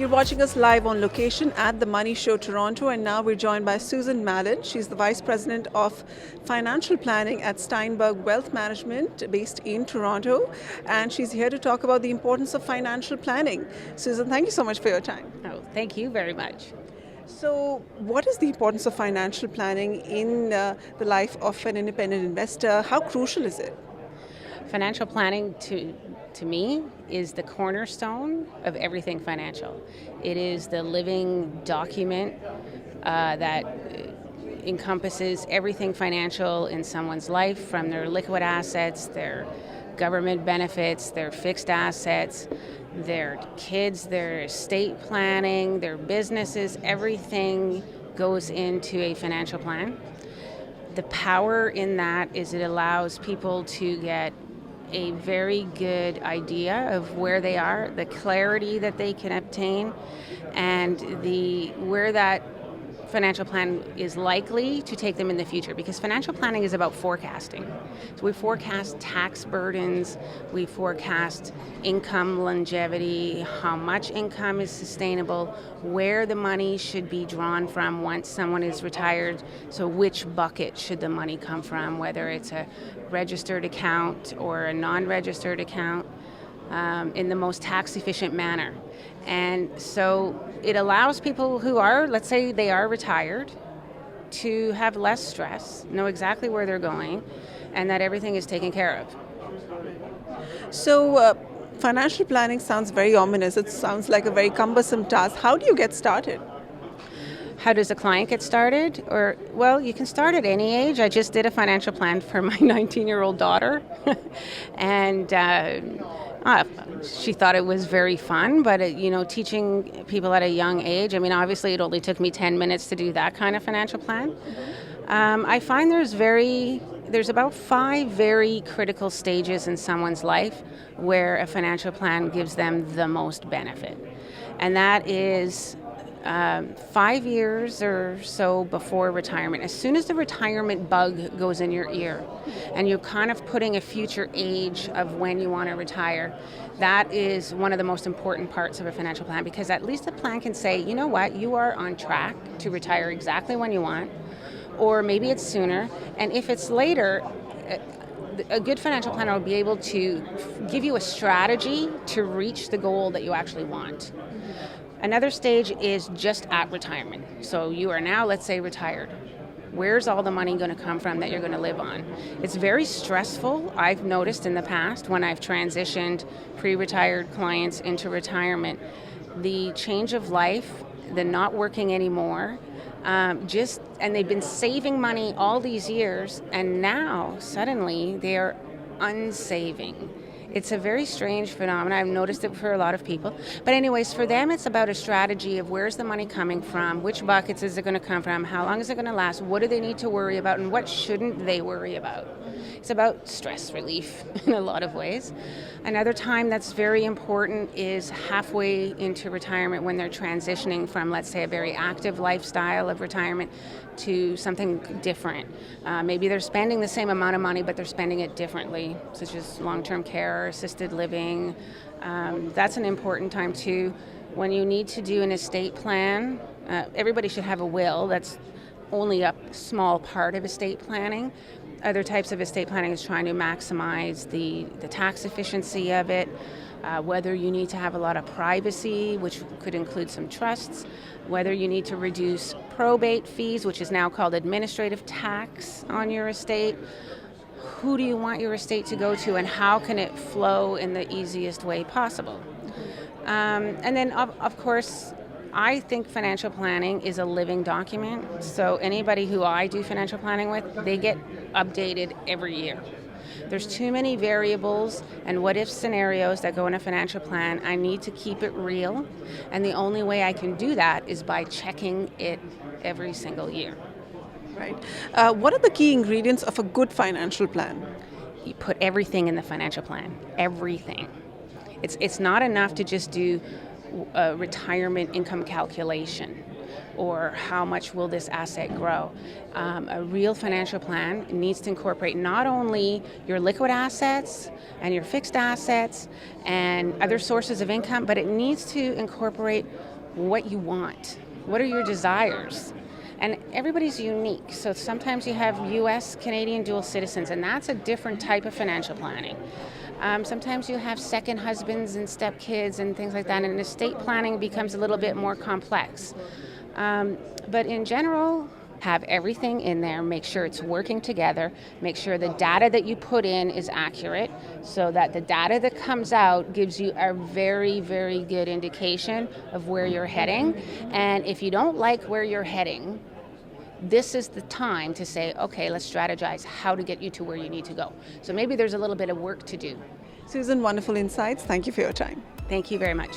You're watching us live on location at the MoneyShow Toronto, and now we're joined by Susan Mallin. She's the Vice President of Financial Planning at Steinberg Wealth Management based in Toronto, and she's here to talk about the importance of financial planning. Susan, thank you so much for your time. Oh, thank you very much. So, what is the importance of financial planning in the life of an independent investor? How crucial is it? Financial planning to me is the cornerstone of everything financial. It is the living document that encompasses everything financial in someone's life, from their liquid assets, their government benefits, their fixed assets, their kids, their estate planning, their businesses. Everything goes into a financial plan. The power in that is it allows people to get a very good idea of where they are, the clarity that they can obtain, and where that financial plan is likely to take them in the future, because financial planning is about forecasting. So we forecast tax burdens, we forecast income longevity, how much income is sustainable, where the money should be drawn from once someone is retired, so which bucket should the money come from, whether it's a registered account or a non-registered account, in the most tax efficient manner. And so it allows people who are, let's say they are retired, to have less stress, know exactly where they're going, and that everything is taken care of. So, financial planning sounds very ominous. It sounds like a very cumbersome task. How do you get started? How does a client get started? Well, you can start at any age. I just did a financial plan for my 19-year-old daughter, and she thought it was very fun, but teaching people at a young age, obviously it only took me 10 minutes to do that kind of financial plan. I find there's about 5 very critical stages in someone's life where a financial plan gives them the most benefit. And that is 5 years or so before retirement. As soon as the retirement bug goes in your ear and you're kind of putting a future age of when you want to retire, that is one of the most important parts of a financial plan, because at least the plan can say, you know what, you are on track to retire exactly when you want, or maybe it's sooner. And if it's later, a good financial planner will be able to give you a strategy to reach the goal that you actually want. Another stage is just at retirement. So you are now, let's say, retired. Where's all the money going to come from that you're going to live on? It's very stressful, I've noticed in the past when I've transitioned pre-retired clients into retirement. The change of life, the not working anymore, and they've been saving money all these years, and now suddenly they are unsaving. It's a very strange phenomenon. I've noticed it for a lot of people. But anyways, for them, it's about a strategy of where's the money coming from, which buckets is it going to come from, how long is it going to last, what do they need to worry about, and what shouldn't they worry about. It's about stress relief in a lot of ways. Another time that's very important is halfway into retirement, when they're transitioning from, let's say, a very active lifestyle of retirement to something different. Maybe they're spending the same amount of money, but they're spending it differently, such as long-term care, assisted living. That's an important time too. When you need to do an estate plan, everybody should have a will. That's only a small part of estate planning. Other types of estate planning is trying to maximize the tax efficiency of it, whether you need to have a lot of privacy, which could include some trusts, whether you need to reduce probate fees, which is now called administrative tax on your estate. Who do you want your estate to go to, and how can it flow in the easiest way possible? And then, of course, I think financial planning is a living document. So anybody who I do financial planning with, they get updated every year. There's too many variables and what-if scenarios that go in a financial plan. I need to keep it real, and the only way I can do that is by checking it every single year. Right. What are the key ingredients of a good financial plan? You put everything in the financial plan. Everything. It's not enough to just do a retirement income calculation or how much will this asset grow. A real financial plan needs to incorporate not only your liquid assets and your fixed assets and other sources of income, but it needs to incorporate what you want. What are your desires? And everybody's unique. So sometimes you have US, Canadian dual citizens, and that's a different type of financial planning. Sometimes you have second husbands and stepkids and things like that, and estate planning becomes a little bit more complex. But in general, have everything in there, make sure it's working together, make sure the data that you put in is accurate so that the data that comes out gives you a very, very good indication of where you're heading. And if you don't like where you're heading, this is the time to say, okay, let's strategize how to get you to where you need to go. So maybe there's a little bit of work to do. Susan, wonderful insights. Thank you for your time. Thank you very much.